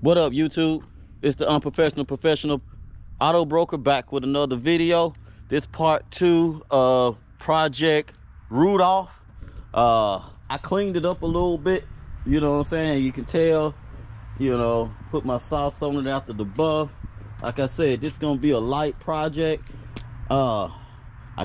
What up, YouTube? It's the Unprofessional Professional Auto Broker back with another video. This part 2 of Project Rudolph. I cleaned it up a little bit, you know what I'm saying? You can tell, you know, put my sauce on it after the buff. Like I said, this is gonna be a light project. I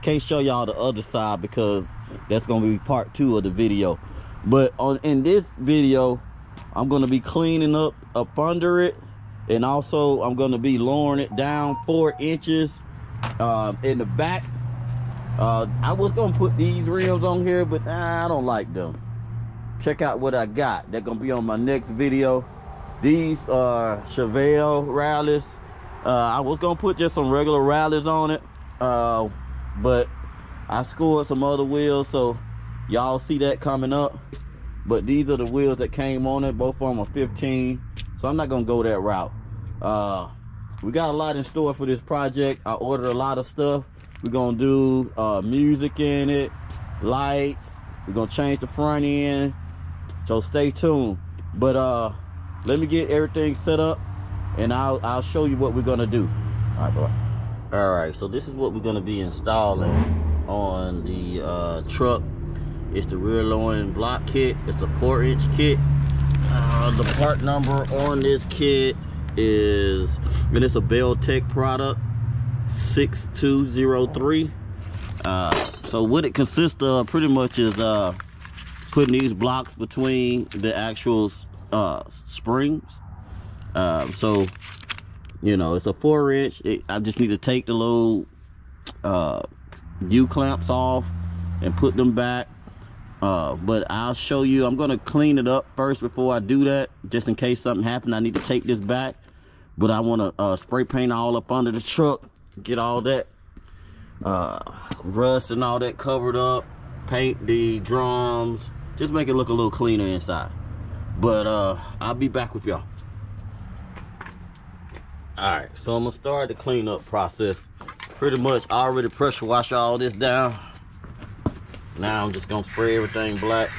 can't show y'all the other side because that's gonna be part 2 of the video. But in this video, I'm gonna be cleaning up under it, and also I'm gonna be lowering it down 4 inches in the back. I was gonna put these rims on here, but I don't like them. Check out what I got. They're gonna be on my next video. These are Chevy rallies. I was gonna put just some regular rallies on it, but I scored some other wheels, so y'all see that coming up. But these are the wheels that came on it. Both of them are 15, so I'm not gonna go that route. We got a lot in store for this project. I ordered a lot of stuff. We're gonna do music in it, lights. We're gonna change the front end, so stay tuned. But let me get everything set up, and I'll show you what we're gonna do. All right, bye. All right, so this is what we're gonna be installing on the truck. It's the rear loading block kit. It's a 4-inch kit. The part number on this kit is, and it's a Belltech product, 6203. So what it consists of pretty much is putting these blocks between the actual springs. So, you know, it's a 4-inch. I just need to take the little U-clamps off and put them back. But I'll show you. I'm gonna clean it up first before I do that, just in case something happened. I need to take this back, but I want to spray paint all up under the truck, get all that rust and all that covered up, paint the drums, just make it look a little cleaner inside. But I'll be back with y'all. All right, so I'm gonna start the cleanup process. Pretty much I already pressure wash all this down. Now I'm just gonna spray everything black.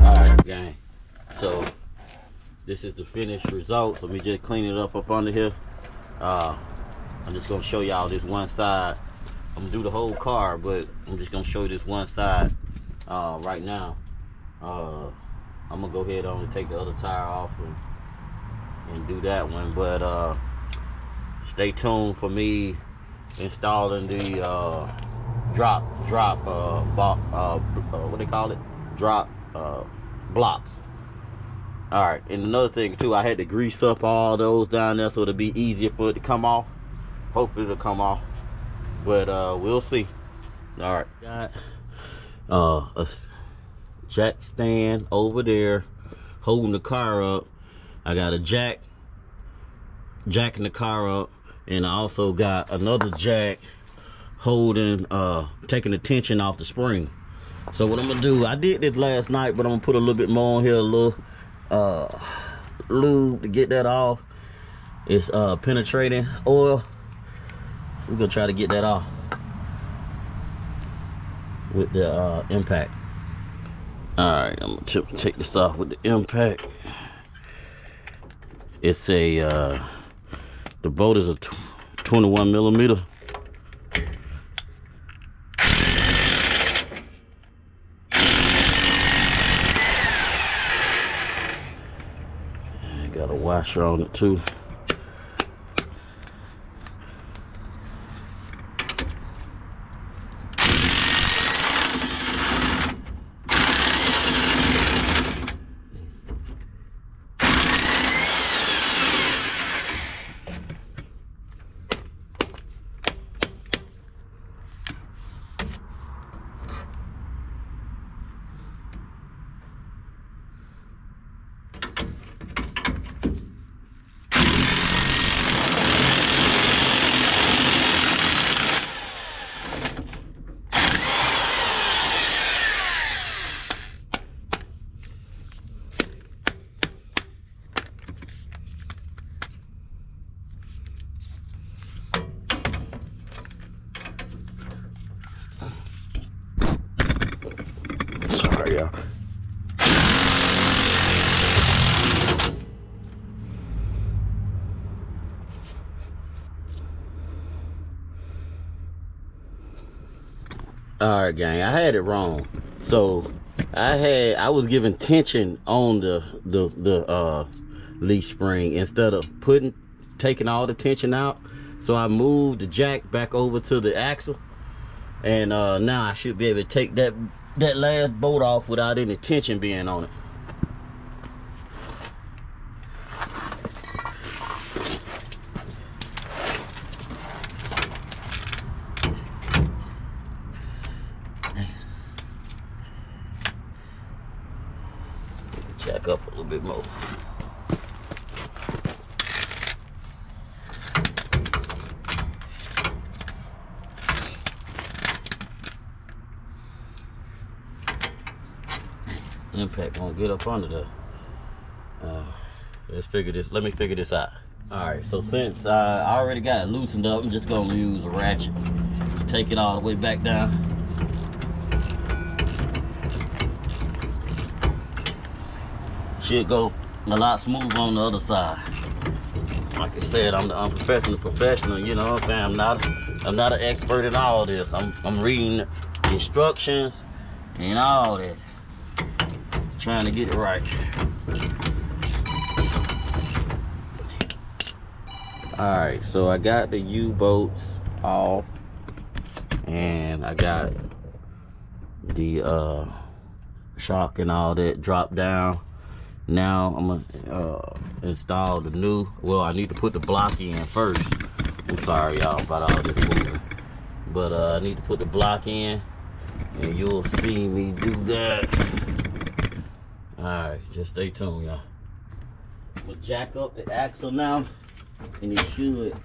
Alright, gang. So this is the finished result. So let me just clean it up under here. I'm just gonna show y'all this one side. I'm gonna do the whole car, but I'm just gonna show you this one side right now. I'm gonna go ahead on and take the other tire off and do that one. But stay tuned for me installing the what they call it? Drop blocks. All right, and another thing too, I had to grease up all those down there so it'll be easier for it to come off. Hopefully it'll come off, but we'll see. All right, got a jack stand over there holding the car up. I got a jacking the car up, and I also got another jack holding taking the tension off the spring. So what I'm gonna do, I did this last night, but I'm gonna put a little bit more on here, a little lube to get that off. It's penetrating oil. So we're gonna try to get that off with the impact. All right, I'm gonna take this off with the impact. It's a the bolt is a 21 millimeter. Got a washer on it too. Sorry, y'all. All right, gang, I had it wrong. So I was giving tension on the leaf spring instead of taking all the tension out. So I moved the jack back over to the axle, and now I should be able to take that last bolt off without any tension being on it. Jack up a little bit more. Impact won't get up under there. Let's figure this. Let me figure this out. All right, so since I already got it loosened up, I'm just gonna use a ratchet to take it all the way back down. Should go a lot smoother on the other side. Like I said, I'm the unprofessional professional. You know what I'm saying? I'm not an expert in all this. I'm reading instructions and all that, trying to get it right. All right, so I got the U-bolts off, and I got the shock and all that dropped down. Now I'm gonna install the new, well, I need to put the block in first. I'm sorry y'all about all this moving, but I need to put the block in, and you'll see me do that. All right, just stay tuned, y'all. We'll jack up the axle now, and it should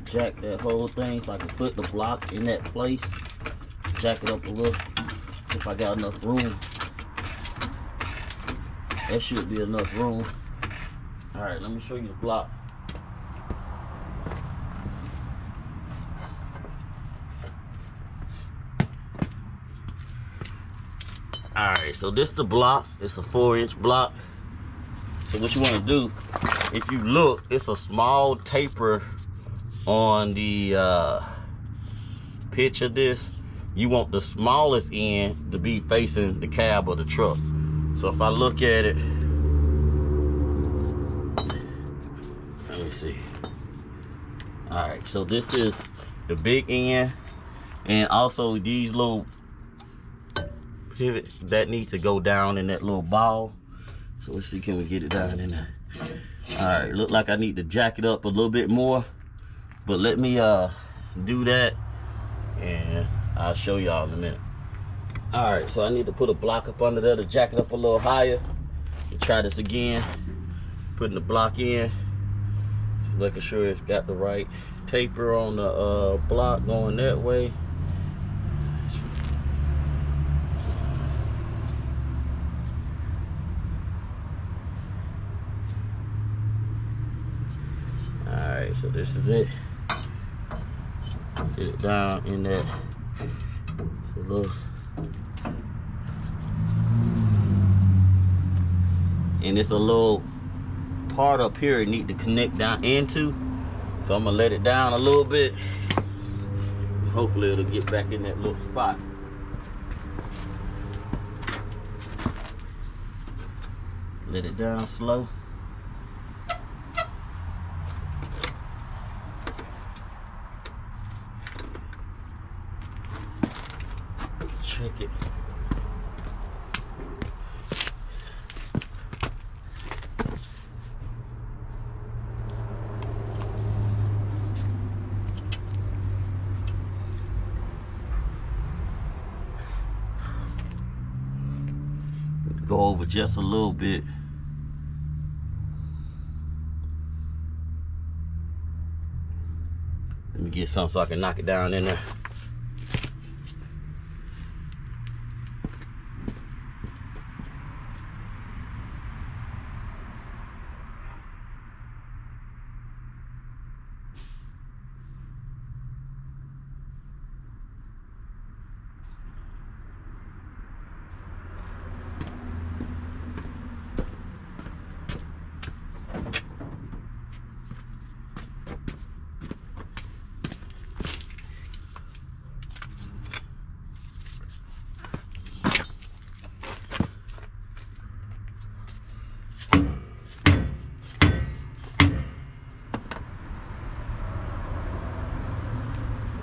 jack that whole thing so I can put the block in that place. Jack it up a little if I got enough room. That should be enough room. All right, let me show you the block. All right, so this the block. It's a 4-inch block. So what you want to do, if you look, it's a small taper on the pitch of this. You want the smallest end to be facing the cab of the truck. So if I look at it, let me see. All right, so this is the big end, and also these little pivot that needs to go down in that little ball. So let's see, can we get it down in there? All right, look like I need to jack it up a little bit more, but let me do that, and I'll show y'all in a minute. All right, so I need to put a block up under there to jack it up a little higher. We'll try this again. Putting the block in, just making sure it's got the right taper on the block going that way. All right, so this is it. Sit it down in that little. And it's a little part up here it need to connect down into. So I'm gonna let it down a little bit. Hopefully it'll get back in that little spot. Let it down slow. Check it. Go over just a little bit. Let me get something so I can knock it down in there.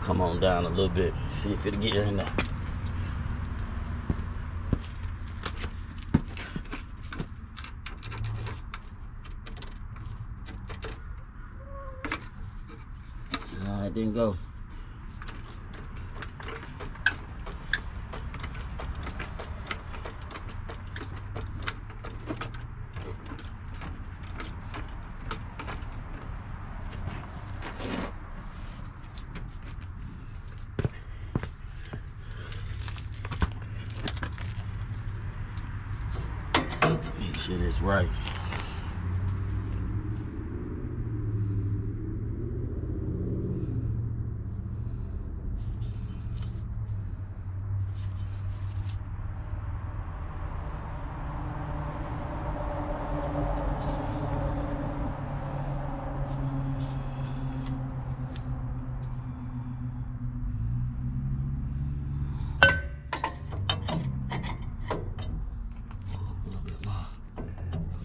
come on down a little bit, see if it'll get in there. It didn't go. Make sure it's right.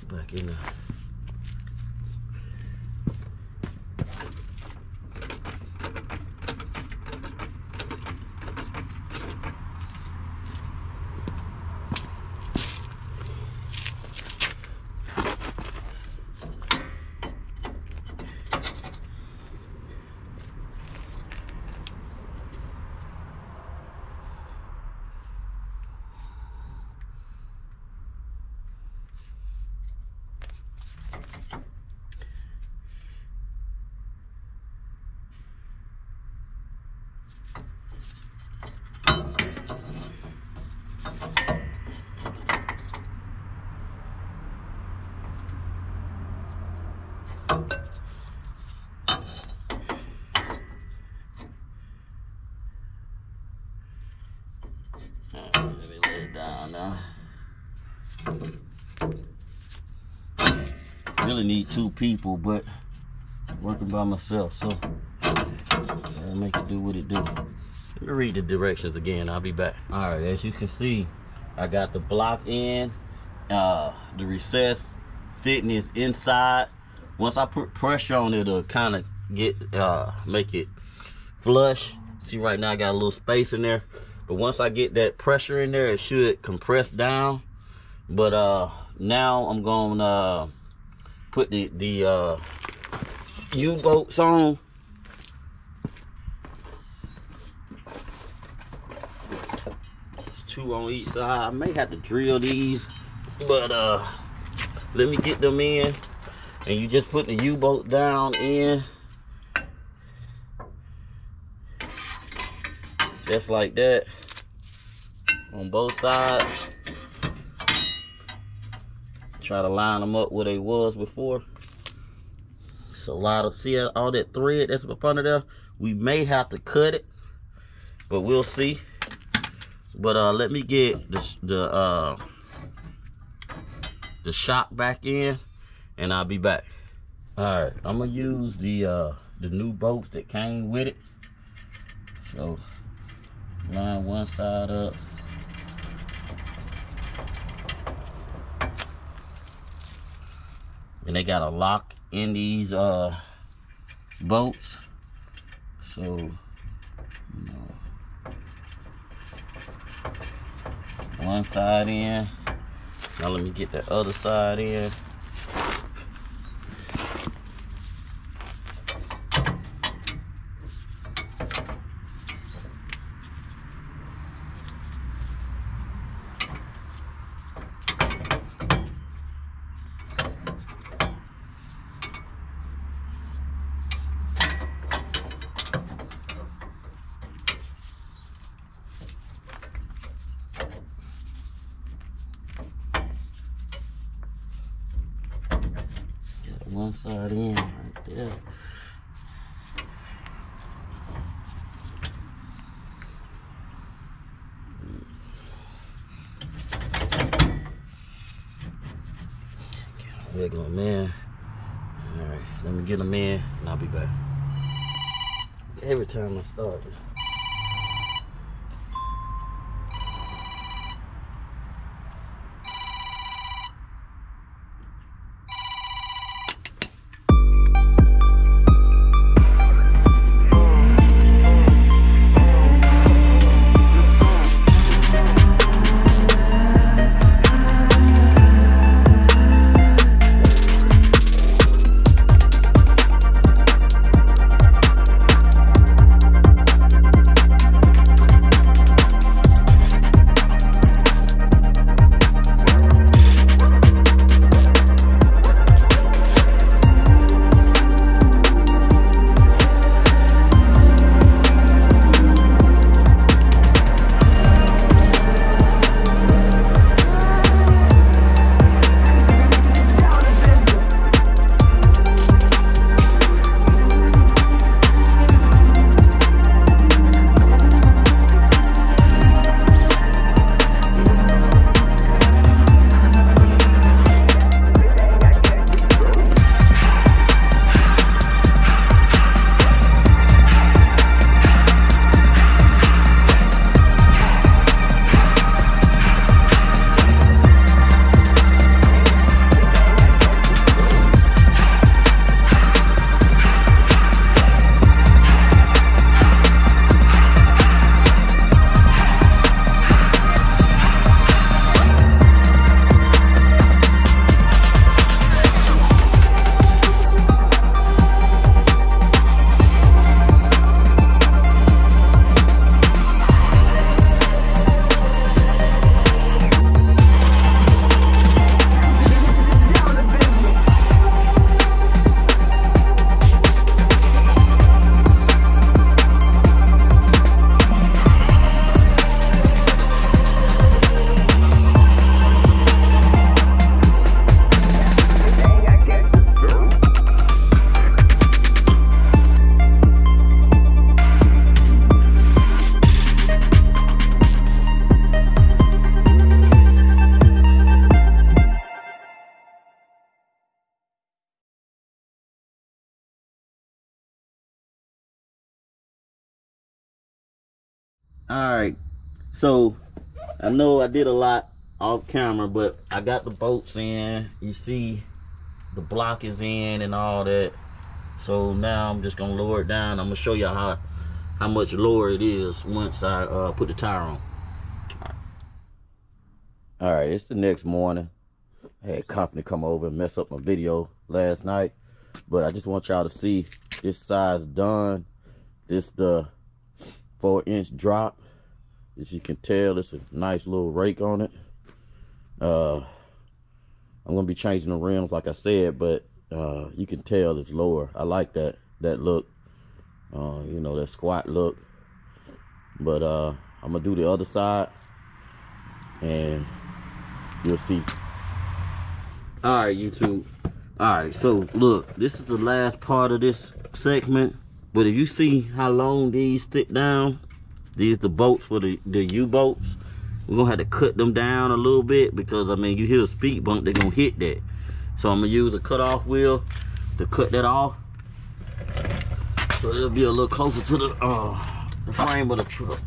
Back in there. Let me lay it down now. Really need 2 people, but working by myself, so I'll make it do what it do. Let me read the directions again. I'll be back. All right, as you can see, I got the block in, the recess fitting is inside. Once I put pressure on it, it'll kind of get make it flush. See, right now I got a little space in there, but once I get that pressure in there, it should compress down. But now I'm gonna put the U-bolts on. There's 2 on each side. I may have to drill these, but let me get them in. And you just put the U-bolt down in, just like that, on both sides. Try to line them up where they was before. It's a lot of, see all that thread that's up under there? We may have to cut it, but we'll see. But let me get the shock back in, and I'll be back. All right, I'm gonna use the new bolts that came with it. So line one side up. And they got a lock in these bolts. So, you know, one side in. Now let me get the other side in. One side in right there. Regular man. All right, let me get them in and I'll be back. Every time I start this. All right, so I know I did a lot off camera, but I got the bolts in. You see the block is in and all that. So now I'm just gonna lower it down. I'm gonna show you how much lower it is once I put the tire on. All right, it's the next morning. I had company come over and mess up my video last night, but I just want y'all to see this size done. This the 4-inch drop. As you can tell, it's a nice little rake on it. I'm gonna be changing the rims like I said, but you can tell it's lower. I like that look, you know, that squat look. But I'm gonna do the other side and you'll see. All right, YouTube. All right, so look, this is the last part of this segment, but if you see how long these stick down, these the bolts for the U-bolts, we're gonna have to cut them down a little bit because I mean, you hear a speed bump, they're gonna hit that. So I'm gonna use a cut-off wheel to cut that off, so it'll be a little closer to the frame of the truck.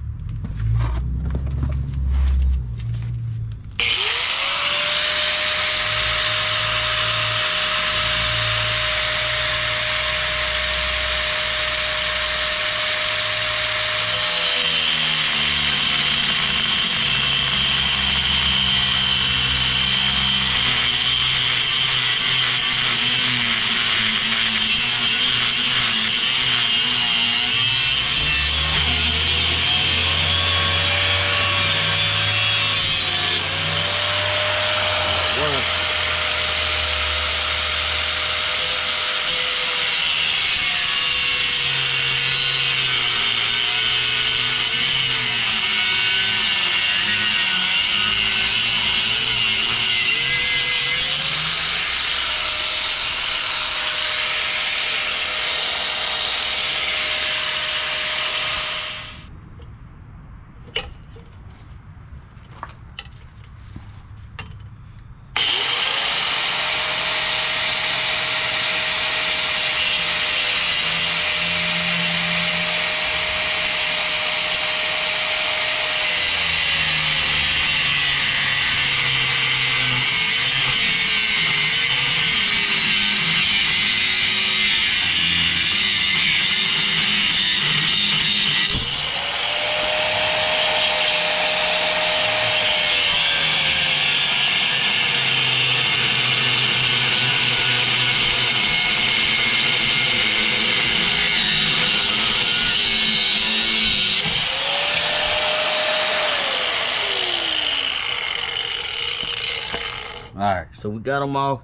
All right, so we got them all.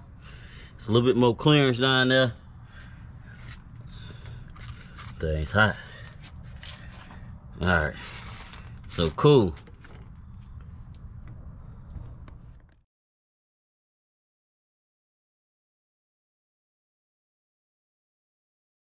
It's a little bit more clearance down there. Thing's hot. All right, so cool.